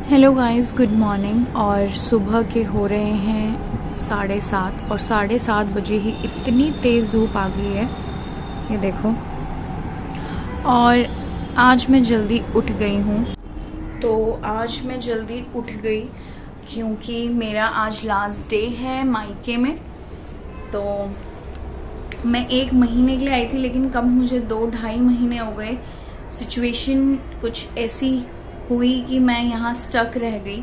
Hello guys, good morning. और सुबह के हो रहे हैं 7:30 और 7:30 बजे ही इतनी तेज़ धूप आ गई है, ये देखो। और आज मैं जल्दी उठ गई हूँ। तो आज मैं जल्दी उठ गई क्योंकि मेरा आज लास्ट डे है मायके में। तो मैं 1 महीने के लिए आई थी, लेकिन कब मुझे 2-2.5 महीने हो गए। सिचुएशन कुछ ऐसी हुई कि मैं यहाँ स्टक रह गई।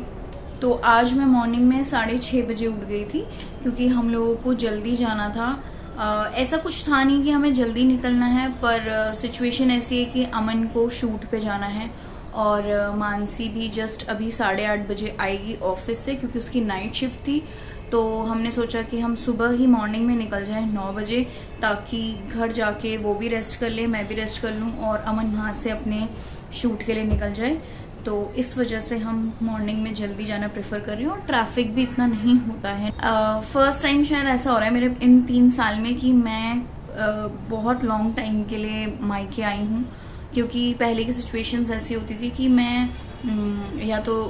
तो आज मैं मॉर्निंग में 6:30 बजे उठ गई थी क्योंकि हम लोगों को जल्दी जाना था। ऐसा कुछ था नहीं कि हमें जल्दी निकलना है, पर सिचुएशन ऐसी है कि अमन को शूट पे जाना है और मानसी भी जस्ट अभी 8:30 बजे आएगी ऑफिस से क्योंकि उसकी नाइट शिफ्ट थी। तो हमने सोचा कि हम सुबह ही मॉर्निंग में निकल जाएं 9 बजे, ताकि घर जाके वो भी रेस्ट कर ले, मैं भी रेस्ट कर लूं और अमन वहाँ से अपने शूट के लिए निकल जाए। तो इस वजह से हम मॉर्निंग में जल्दी जाना प्रेफर कर रही हूँ और ट्रैफिक भी इतना नहीं होता है। फर्स्ट टाइम शायद ऐसा हो रहा है मेरे इन 3 साल में कि मैं बहुत लॉन्ग टाइम के लिए मायके आई हूँ, क्योंकि पहले की सिचुएशंस ऐसी होती थी कि मैं या तो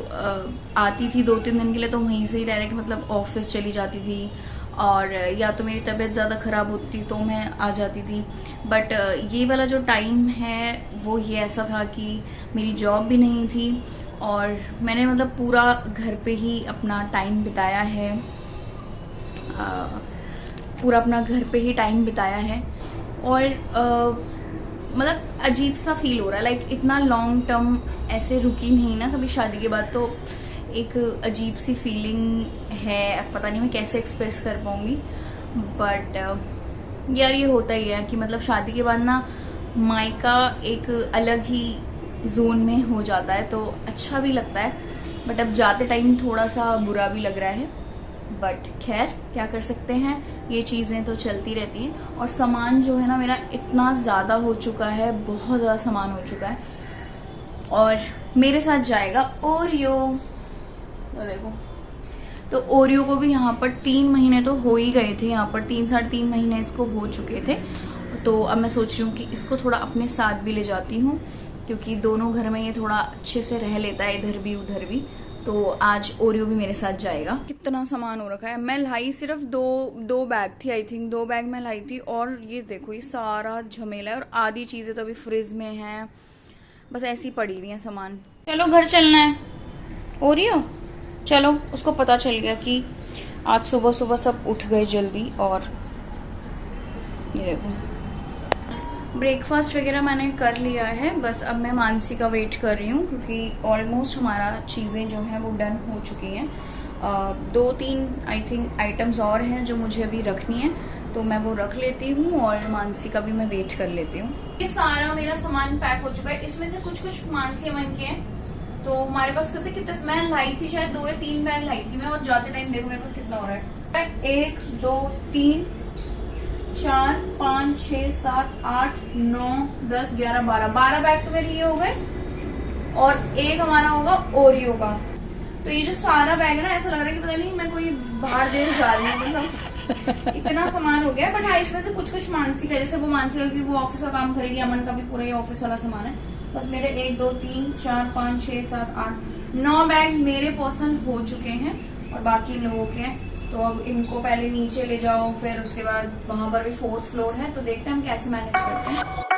आती थी 2-3 दिन के लिए, तो वहीं से ही डायरेक्ट मतलब ऑफिस चली जाती थी, और या तो मेरी तबीयत ज़्यादा ख़राब होती तो मैं आ जाती थी। बट ये वाला जो टाइम है वो ये ऐसा था कि मेरी जॉब भी नहीं थी और मैंने मतलब पूरा घर पे ही अपना टाइम बिताया है। पूरा अपना घर पे ही टाइम बिताया है और मतलब अजीब सा फील हो रहा है। लाइक इतना लॉन्ग टर्म ऐसे रुकी नहीं ना कभी शादी के बाद, तो एक अजीब सी फीलिंग है। पता नहीं मैं कैसे एक्सप्रेस कर पाऊंगी, बट यार ये होता ही है कि मतलब शादी के बाद ना मायका एक अलग ही जोन में हो जाता है, तो अच्छा भी लगता है। बट अब जाते टाइम थोड़ा सा बुरा भी लग रहा है, बट खैर क्या कर सकते हैं, ये चीज़ें तो चलती रहती हैं। और सामान जो है ना मेरा इतना ज़्यादा हो चुका है, बहुत ज़्यादा सामान हो चुका है। और मेरे साथ जाएगा ओरियो, तो देखो। तो ओरियो को भी यहाँ पर 3 महीने तो हो ही गए थे, यहाँ पर 3-3.5 महीने इसको हो चुके थे। तो अब मैं सोच रही हूँ कि इसको थोड़ा अपने साथ भी ले जाती हूँ, क्योंकि दोनों घर में ये थोड़ा अच्छे से रह लेता है, इधर भी उधर भी। तो आज ओरियो भी मेरे साथ जाएगा। कितना सामान हो रखा है। मैं लाई सिर्फ दो बैग थी, आई थिंक 2 बैग मैं लाई थी, और ये देखो ये सारा झमेला है। और आधी चीजें तो अभी फ्रिज में है, बस ऐसी पड़ी हुई है सामान। चलो घर चलना है ओरियो, चलो। उसको पता चल गया कि आज सुबह सुबह सब उठ गए जल्दी। और ये देखो ब्रेकफास्ट वगैरह मैंने कर लिया है, बस अब मैं मानसी का वेट कर रही हूँ क्योंकि ऑलमोस्ट हमारा चीज़ें जो हैं वो डन हो चुकी हैं। 2-3 आई थिंक आइटम्स और हैं जो मुझे अभी रखनी है, तो मैं वो रख लेती हूँ और मानसी का भी मैं वेट कर लेती हूँ। ये सारा मेरा सामान पैक हो चुका है, इसमें से कुछ मानसी अमन के हैं। तो हमारे पास कितने मैं लाई थी, शायद 2 या 3 बैग लाई थी मैं। और जाते टाइम देखो मेरे पास कितना हो रहा है। 1 2 3 4 5 6 7 8 9 10 11 12 बैग तो मेरे ये हो गए, और एक हमारा होगा ओरियो का। तो ये जो सारा बैग है ना, ऐसा लग रहा है कि पता नहीं मैं कोई बाहर देश जा रही हूँ, मतलब इतना सामान हो गया। बट हाँ, इसमें से कुछ मानसी का, जैसे वो मानसी का क्योंकि वो ऑफिस का काम करेगी, अमन का भी पूरा ये ऑफिस वाला सामान है। बस मेरे 1 2 3 4 5 6 7 8 9 बैग मेरे पर्सनल हो चुके हैं और बाकी लोगों के हैं। तो अब इनको पहले नीचे ले जाओ, फिर उसके बाद वहां पर भी 4th फ्लोर है, तो देखते हैं हम कैसे मैनेज करते हैं।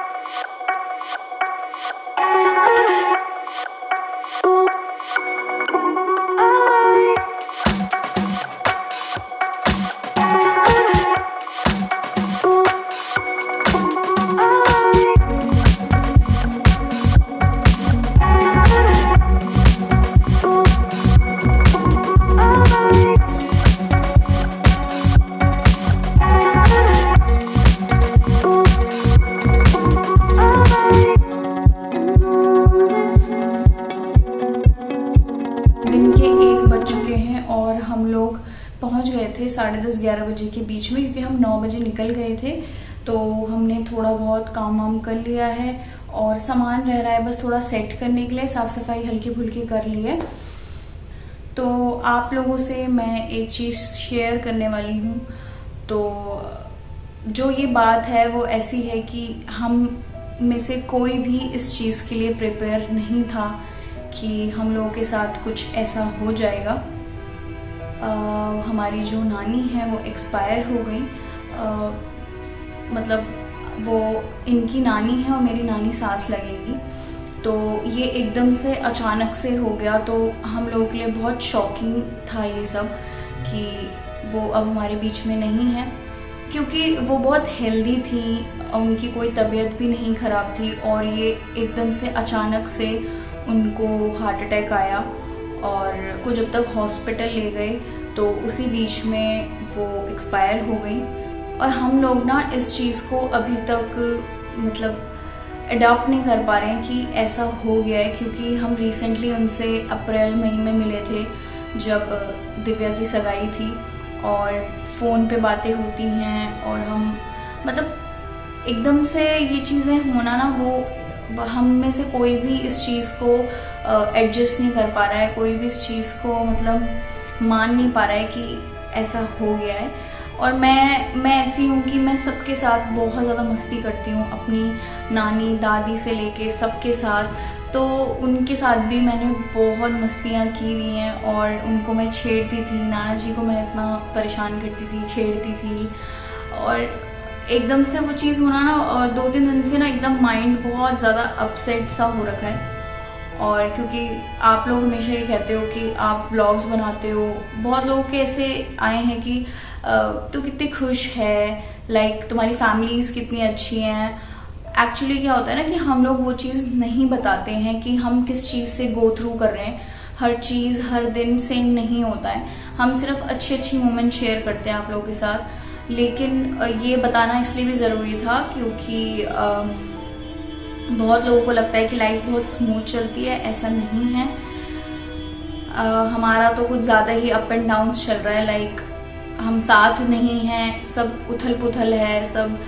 दिन के 1 बज चुके हैं और हम लोग पहुंच गए थे 10:30-11 बजे के बीच में, क्योंकि हम 9 बजे निकल गए थे। तो हमने थोड़ा बहुत काम वाम कर लिया है और सामान रह रहा है बस थोड़ा सेट करने के लिए, साफ सफाई हल्की फुल्की कर ली है। तो आप लोगों से मैं एक चीज़ शेयर करने वाली हूँ। तो जो ये बात है वो ऐसी है कि हम में से कोई भी इस चीज़ के लिए प्रिपेयर नहीं था कि हम लोगों के साथ कुछ ऐसा हो जाएगा। हमारी जो नानी है वो एक्सपायर हो गई। मतलब वो इनकी नानी है और मेरी नानी सास लगेंगी, तो ये एकदम से अचानक से हो गया। तो हम लोगों के लिए बहुत शॉकिंग था ये सब कि वो अब हमारे बीच में नहीं है, क्योंकि वो बहुत हेल्दी थी, उनकी कोई तबीयत भी नहीं ख़राब थी और ये एकदम से अचानक से उनको हार्ट अटैक आया और को जब तक हॉस्पिटल ले गए तो उसी बीच में वो एक्सपायर हो गई। और हम लोग ना इस चीज़ को अभी तक मतलब अडॉप्ट नहीं कर पा रहे हैं कि ऐसा हो गया है, क्योंकि हम रिसेंटली उनसे अप्रैल मई में मिले थे जब दिव्या की सगाई थी और फ़ोन पे बातें होती हैं और हम मतलब एकदम से ये चीज़ें होना ना, वो हम में से कोई भी इस चीज़ को एडजस्ट नहीं कर पा रहा है, कोई भी इस चीज़ को मतलब मान नहीं पा रहा है कि ऐसा हो गया है। और मैं ऐसी हूँ कि मैं सबके साथ बहुत ज़्यादा मस्ती करती हूँ, अपनी नानी दादी से लेके सबके साथ। तो उनके साथ भी मैंने बहुत मस्तियाँ की हुई हैं और उनको मैं छेड़ती थी, नाना जी को मैं इतना परेशान करती थी, छेड़ती थी। और एकदम से वो चीज़ होना ना, और 2-3 दिन से ना एकदम माइंड बहुत ज़्यादा अपसेट सा हो रखा है। और क्योंकि आप लोग हमेशा ये कहते हो कि आप व्लॉग्स बनाते हो, बहुत लोगों के ऐसे आए हैं कि तू कितनी खुश है, लाइक तुम्हारी फैमिलीज़ कितनी अच्छी हैं। एक्चुअली क्या होता है ना कि हम लोग वो चीज़ नहीं बताते हैं कि हम किस चीज़ से गो थ्रू कर रहे हैं। हर चीज़ हर दिन सेम नहीं होता है, हम सिर्फ अच्छी मोमेंट शेयर करते हैं आप लोगों के साथ। लेकिन ये बताना इसलिए भी ज़रूरी था क्योंकि बहुत लोगों को लगता है कि लाइफ बहुत स्मूथ चलती है, ऐसा नहीं है। हमारा तो कुछ ज़्यादा ही अप एंड डाउन चल रहा है, लाइक हम साथ नहीं हैं, सब उथल पुथल है, सब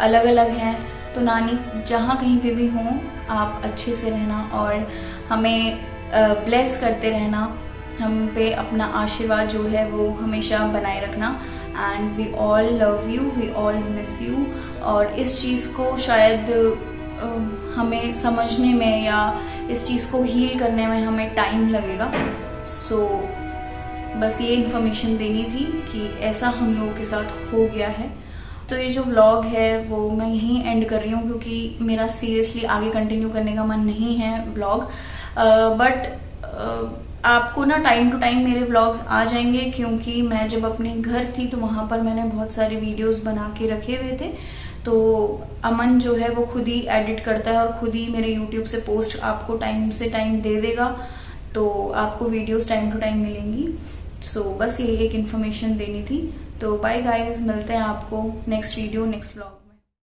अलग अलग हैं। तो नानी जहाँ कहीं पे भी हों, आप अच्छे से रहना और हमें ब्लेस करते रहना, हम पे अपना आशीर्वाद जो है वो हमेशा बनाए रखना। And we all love you, we all miss you. और इस चीज़ को शायद हमें समझने में या इस चीज़ को हील करने में हमें टाइम लगेगा। सो बस ये इन्फॉर्मेशन देनी थी कि ऐसा हम लोगों के साथ हो गया है। तो ये जो व्लॉग है वो मैं यहीं एंड कर रही हूँ क्योंकि मेरा सीरियसली आगे कंटिन्यू करने का मन नहीं है व्लॉग। बट आपको ना टाइम टू टाइम मेरे व्लॉग्स आ जाएंगे, क्योंकि मैं जब अपने घर थी तो वहाँ पर मैंने बहुत सारे वीडियोस बना के रखे हुए थे। तो अमन जो है वो खुद ही एडिट करता है और खुद ही मेरे यूट्यूब से पोस्ट आपको टाइम से टाइम दे देगा, तो आपको वीडियोस टाइम टू टाइम मिलेंगी। सो बस ये एक इन्फॉर्मेशन देनी थी। तो बाय गाइज, मिलते हैं आपको नेक्स्ट वीडियो नेक्स्ट व्लॉग।